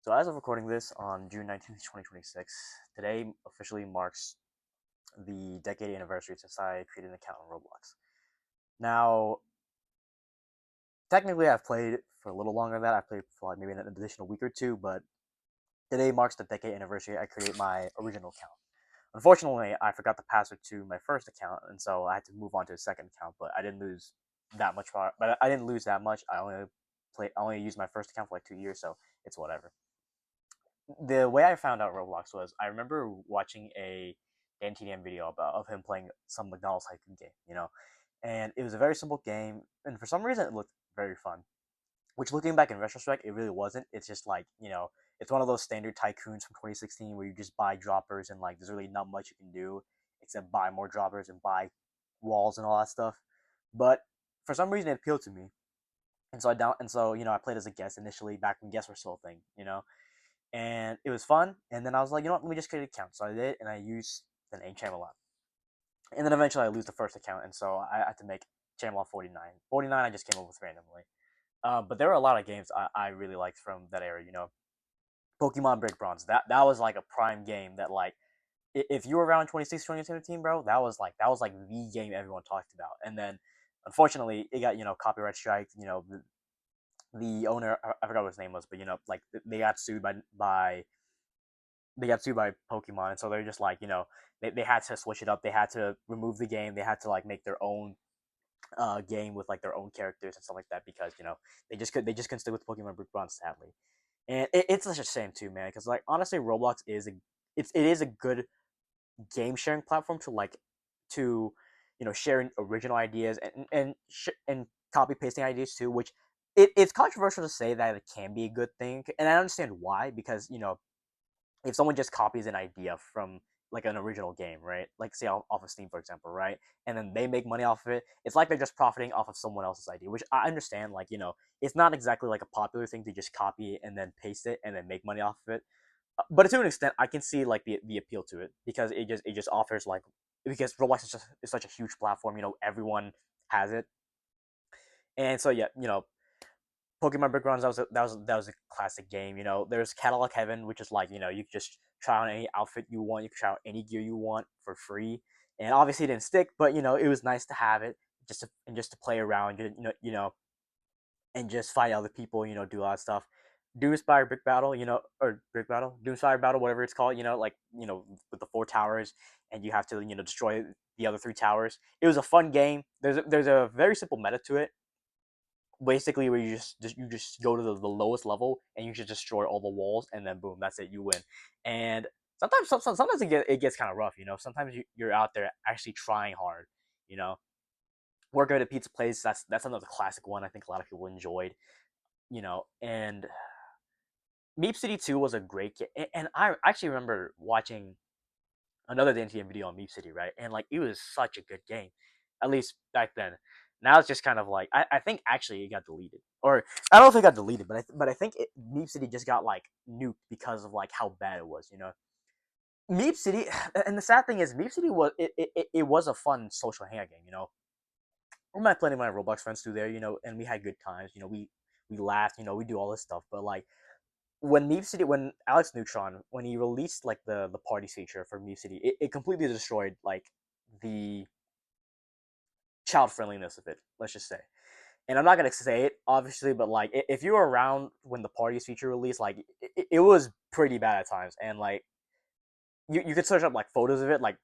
So as of recording this on June 19th, 2026, today officially marks the decade anniversary since I created an account on Roblox. Now, technically I've played for a little longer than that. I've played for like maybe an additional week or two, but today marks the decade anniversary I created my original account. Unfortunately, I forgot the password to my first account, and so I had to move on to a second account, but I didn't lose that much. But I didn't lose that much. I only used my first account for like 2 years, so it's whatever. The way I found out Roblox was I remember watching a NTDM video of him playing some McDonald's tycoon game, and it was a very simple game, and for some reason it looked very fun. Which, looking back in retrospect, it really wasn't. It's just like it's one of those standard tycoons from 2016 where you just buy droppers and like there's really not much you can do except buy more droppers and buy walls and all that stuff. But for some reason, it appealed to me, and so I played as a guest initially back when guests were still a thing, and it was fun. And then I was like, let me just create an account. So I did, and I used the name Chamalot. And then eventually I lose the first account, and so I had to make Chamalot 49. 49 I just came up with randomly. But there were a lot of games I really liked from that era. Pokemon Brick Bronze. That was like a prime game that like if you were around 2016, 2017, bro, that was like the game everyone talked about. And then unfortunately it got copyright strike. The owner, I forgot what his name was, but like they got sued by Pokemon, and so they're just like they had to switch it up. They had to remove the game. They had to like make their own game with like their own characters and stuff like that because they just couldn't stick with Pokemon Brick Bronze, sadly. And it's such a shame too, man, because like honestly, Roblox is a good game sharing platform to sharing original ideas and copy pasting ideas too, which it's controversial to say that it can be a good thing, and I understand why because if someone just copies an idea from like an original game, right? Like say off of Steam, for example, right? And then they make money off of it. It's like they're just profiting off of someone else's idea, which I understand. Like it's not exactly like a popular thing to just copy it and then paste it and then make money off of it. But to an extent, I can see like the appeal to it because it just offers like because Roblox is such a huge platform. Everyone has it, and so yeah, Pokemon Brick Runs, that was a classic game. There's Catalog Heaven, which is like you can just try on any outfit you want, you can try out any gear you want for free, and obviously it didn't stick, but it was nice to have it just to play around, and just fight other people, do a lot of stuff. Doomspire Brick Battle, or Brick Battle, Doomspire Battle, whatever it's called, like with the four towers, and you have to destroy the other three towers. It was a fun game. There's a very simple meta to it, basically where you just go to the lowest level and you just destroy all the walls and then boom, that's it, you win. And sometimes it gets kind of rough. Sometimes you're out there actually trying hard. You know, working at a pizza place, that's another classic one I think a lot of people enjoyed. And Meep City 2 was a great game, and I actually remember watching another DNTM video on Meep City, right? And like it was such a good game, at least back then. Now it's just kind of like I think actually it got deleted, or I don't know if it got deleted, but I think Meep City just got like nuked because of like how bad it was. Meep City, and the sad thing is Meep City it was a fun social hangout game. I met plenty of my Roblox friends through there, and we had good times. We laughed, we do all this stuff, but like when Alex Neutron, when he released like the party feature for Meep City, it completely destroyed like the child friendliness of it. Let's just say, and I'm not gonna say it obviously, but like if you were around when the parties feature released, like it was pretty bad at times, and like you could search up like photos of it, like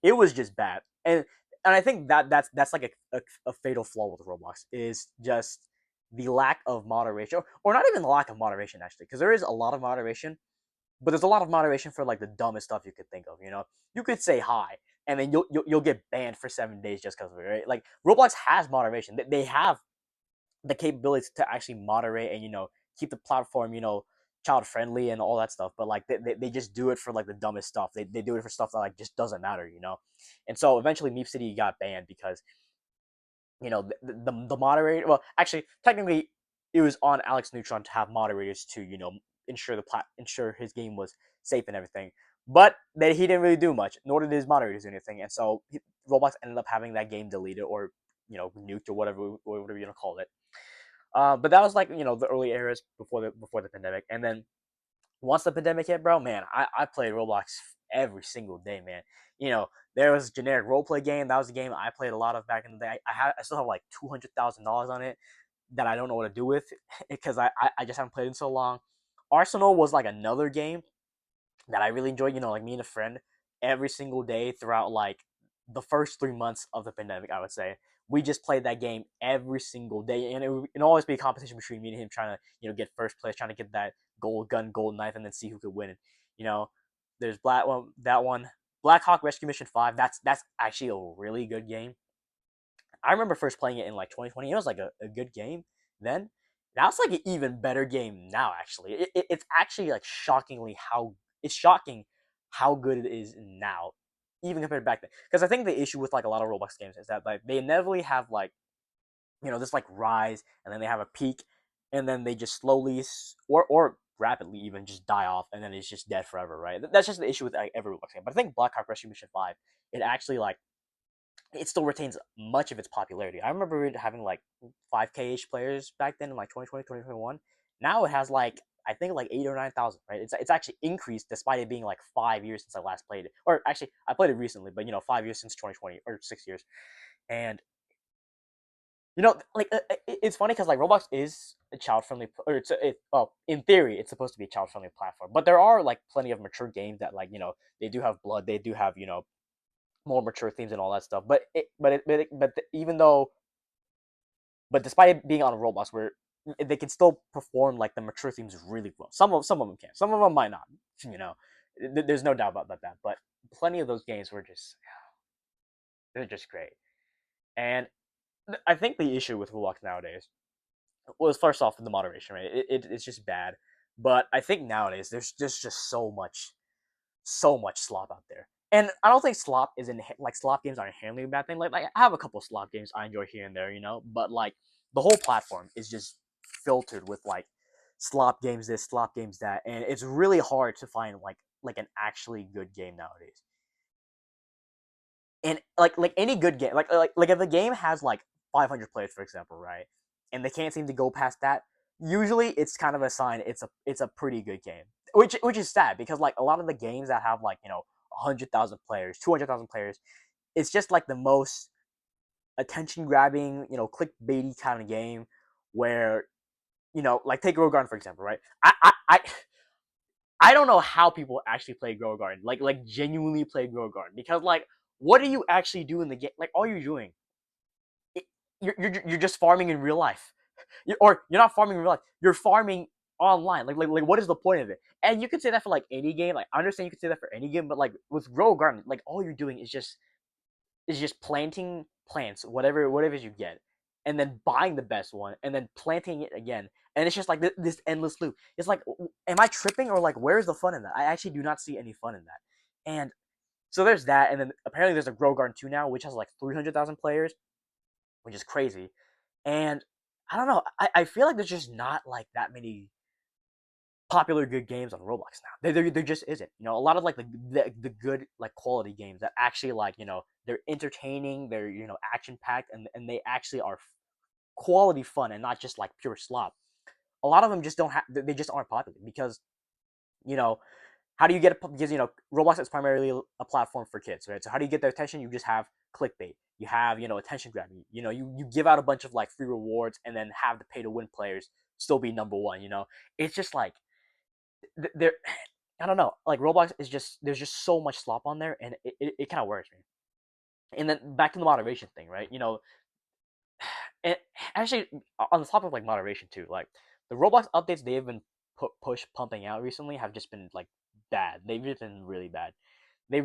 it was just bad, and I think that's like a fatal flaw with Roblox is just the lack of moderation, or not even the lack of moderation actually, because there is a lot of moderation, but there's a lot of moderation for like the dumbest stuff you could think of. You could say hi, and then you'll get banned for 7 days just because of it, right? Like Roblox has moderation. They have the capability to actually moderate and keep the platform child friendly and all that stuff. But like they just do it for like the dumbest stuff. They do it for stuff that like just doesn't matter. And so eventually Meep City got banned because the moderator. Well, actually, technically, it was on Alex Neutron to have moderators to ensure his game was safe and everything. But that he didn't really do much, nor did his moderators do anything, and so Roblox ended up having that game deleted or nuked or whatever you call it. But that was like the early eras before the pandemic, and then once the pandemic hit, bro, man, I played Roblox every single day, man. You know, there was a generic roleplay game. That was a game I played a lot of back in the day. I still have like $200,000 on it that I don't know what to do with because I just haven't played in so long. Arsenal was like another game that I really enjoyed. You know, like me and a friend every single day throughout like the first 3 months of the pandemic. I would say we just played that game every single day, and it always be a competition between me and him trying to get first place, trying to get that gold gun, gold knife, and then see who could win. You know, there's that one, Black Hawk Rescue Mission 5. That's actually a really good game. I remember first playing it in like 2020. It was like a good game then. Now it's like an even better game now. Actually, it's actually like it's shocking how good it is now, even compared to back then. Because I think the issue with like a lot of Roblox games is that like they inevitably have like this like rise, and then they have a peak, and then they just slowly or rapidly even just die off, and then it's just dead forever. Right? That's just the issue with like, every Roblox game. But I think Black Hawk Rescue Mission 5, it actually like it still retains much of its popularity. I remember it having like 5K ish players back then in like 2020, 2021. Now it has like, I think like 8 or 9,000, right? It's actually increased despite it being like 5 years since I last played it. Or actually, I played it recently, but 5 years since 2020 or 6 years. And like it's funny because like Roblox is a child friendly, or well, in theory, it's supposed to be a child friendly platform. But there are like plenty of mature games that like they do have blood, they do have more mature themes and all that stuff. Even though, but despite it being on a Roblox, where they can still perform like the mature themes really well. Some of them can, some of them might not. You know, there's no doubt about that. But plenty of those games were just they're just great. And I think the issue with Roblox nowadays was first off the moderation, right? It's just bad. But I think nowadays there's just so much slop out there. And I don't think slop is in like slop games are inherently a bad thing. Like I have a couple of slop games I enjoy here and there, but like the whole platform is just filtered with like slop games this, slop games that, and it's really hard to find like an actually good game nowadays. And like any good game, like if a game has like 500 players, for example, right, and they can't seem to go past that, usually it's kind of a sign it's a pretty good game. Which is sad because like a lot of the games that have like 100,000 players, 200,000 players, it's just like the most attention grabbing, clickbaity kind of game where like take Grow Garden for example, right? I don't know how people actually play Grow Garden, like genuinely play Grow Garden, because like what do you actually do in the game? Like all you're doing, it, you're just farming in real life, or you're not farming in real life. You're farming online. Like what is the point of it? And you could say that for like any game. Like I understand you could say that for any game, but like with Grow Garden, like all you're doing is just planting plants, whatever you get, and then buying the best one, and then planting it again, and it's just like this endless loop. It's like, am I tripping, or like where's the fun in that? I actually do not see any fun in that. And so there's that, and then apparently there's a Grow Garden 2 now, which has like 300,000 players, which is crazy. And I don't know, I feel like there's just not like that many popular good games on Roblox now. There just isn't. A lot of like the good like quality games that actually like they're entertaining, they're action packed, and they actually are quality fun and not just like pure slop. A lot of them just don't have. They just aren't popular because you know how do you get it? Because Roblox is primarily a platform for kids, right? So how do you get their attention? You just have clickbait. You have attention grabbing. You give out a bunch of like free rewards and then have the pay to win players still be number one. It's just like there. I don't know. Like Roblox is just there's just so much slop on there, and it kind of worries me. And then back to the moderation thing, right? And actually on the topic of like moderation too, like the Roblox updates they have been push pumping out recently have just been like bad. They've just been really bad. They,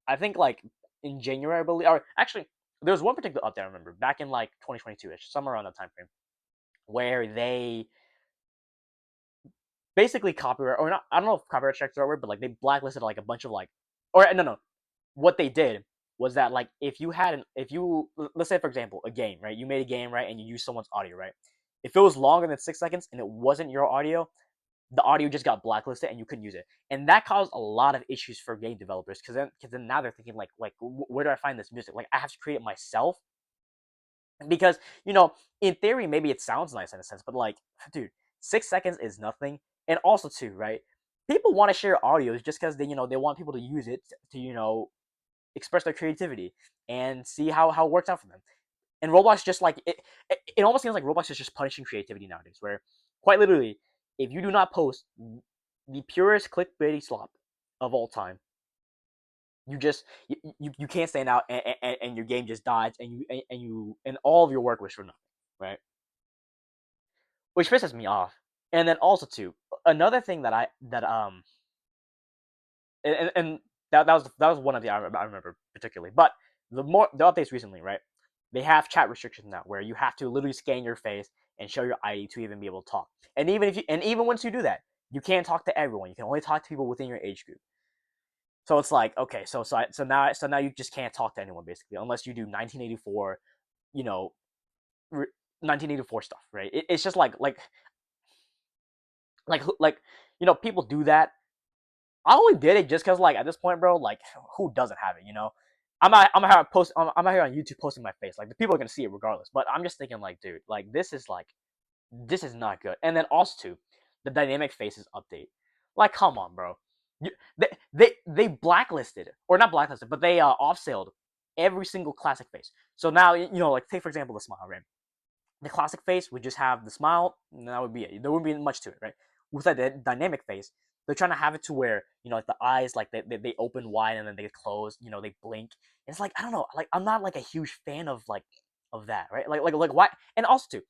I think like in January, I believe, or actually there was one particular update I remember back in like 2022ish, somewhere around that time frame, where they basically copyright or not. I don't know if copyright strikes the right word, but like they blacklisted like a bunch of like, or no, what they did was that like if you let's say for example a game, right, you made a game, right, and you use someone's audio, right, if it was longer than 6 seconds and it wasn't your audio, the audio just got blacklisted and you couldn't use it, and that caused a lot of issues for game developers because then now they're thinking like where do I find this music? Like I have to create it myself because in theory maybe it sounds nice in a sense, but like dude, 6 seconds is nothing. And also too, right, people want to share audios just because they want people to use it to express their creativity and see how it works out for them. And Roblox just like it almost seems like Roblox is just punishing creativity nowadays, where quite literally, if you do not post the purest clickbaity slop of all time, you can't stand out, and your game just dies, and all of your work was for nothing, right? Which pisses me off. And then also too, another thing and that was one of the I remember particularly. But the updates recently, right? They have chat restrictions now where you have to literally scan your face and show your ID to even be able to talk. And even once you do that, you can't talk to everyone. You can only talk to people within your age group. So it's like, okay, so now you just can't talk to anyone basically unless you do 1984, you know, 1984 stuff, right? It's just like people do that. I only did it just because, like, at this point, bro, like, who doesn't have it? I'm out here on YouTube posting my face. Like, the people are gonna see it regardless. But I'm just thinking, like, dude, like, this is not good. And then also too, the dynamic faces update. Like, come on, bro. They blacklisted, or not blacklisted, but they off sailed every single classic face. So now, like, take for example the smile, right? The classic face would just have the smile, and that would be it. There wouldn't be much to it, right? With that dynamic face, they're trying to have it to where like the eyes, like they open wide and then they close. They blink. And it's like, I don't know, like I'm not like a huge fan of that, right? Like why? And also too,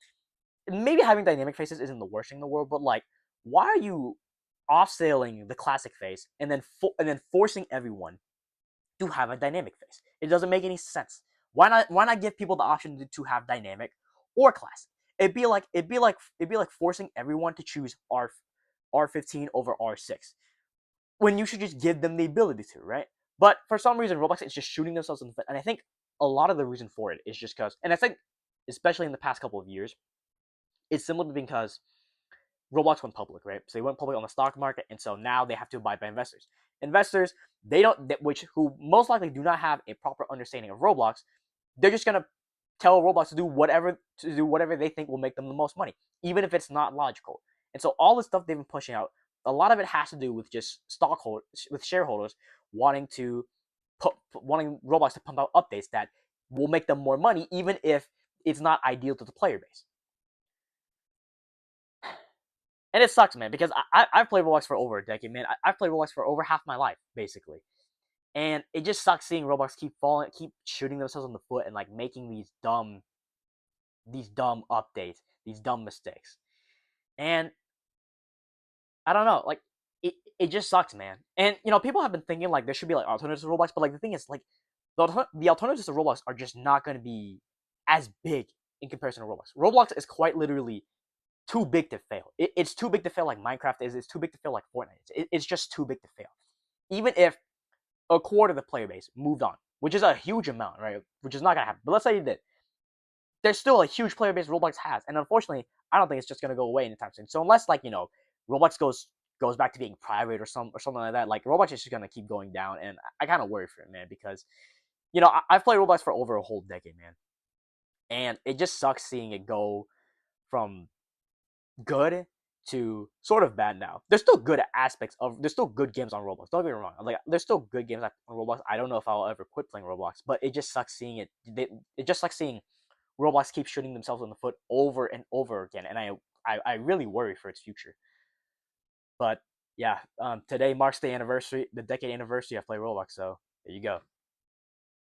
maybe having dynamic faces isn't the worst thing in the world, but like, why are you off selling the classic face and then forcing everyone to have a dynamic face? It doesn't make any sense. Why not give people the option to have dynamic or classic? It'd be like forcing everyone to choose R15 over R6 when you should just give them the ability to, right? But for some reason, Roblox is just shooting themselves in the foot, and I think a lot of the reason for it is just because, and I think especially in the past couple of years, it's simply because Roblox went public, right? So they went public on the stock market, and so now they have to abide by investors. Investors, they don't, who most likely do not have a proper understanding of Roblox. They're just gonna tell Roblox to do whatever they think will make them the most money, even if it's not logical. And so all the stuff they've been pushing out, a lot of it has to do with just stockholders, with shareholders wanting Roblox to pump out updates that will make them more money, even if it's not ideal to the player base. And it sucks, man, because I've played Roblox for over a decade, man. I've played Roblox for over half my life, basically. And it just sucks seeing Roblox keep shooting themselves in the foot and like making these dumb updates, these dumb mistakes. And I don't know, like it just sucks, man. And people have been thinking like there should be like alternatives to Roblox, but like the thing is like the alternatives to Roblox are just not going to be as big in comparison to Roblox. Roblox is quite literally too big to fail. It's too big to fail like Minecraft is. It's too big to fail like Fortnite is. It's just too big to fail. Even if a quarter of the player base moved on, which is a huge amount, right? Which is not gonna happen. But let's say you did. There's still a huge player base Roblox has, and unfortunately, I don't think it's just gonna go away anytime soon. So unless like Roblox goes back to being private or something like that, like Roblox is just gonna keep going down, and I kind of worry for it, man, because I've played Roblox for over a whole decade, man, and it just sucks seeing it go from good to sort of bad now. There's still good aspects of there's still good games on Roblox. Don't get me wrong. Like there's still good games on Roblox. I don't know if I'll ever quit playing Roblox, but it just sucks seeing it. It just sucks seeing Roblox keep shooting themselves in the foot over and over again, and I really worry for its future. But yeah, today marks the decade anniversary of Play Roblox. So there you go.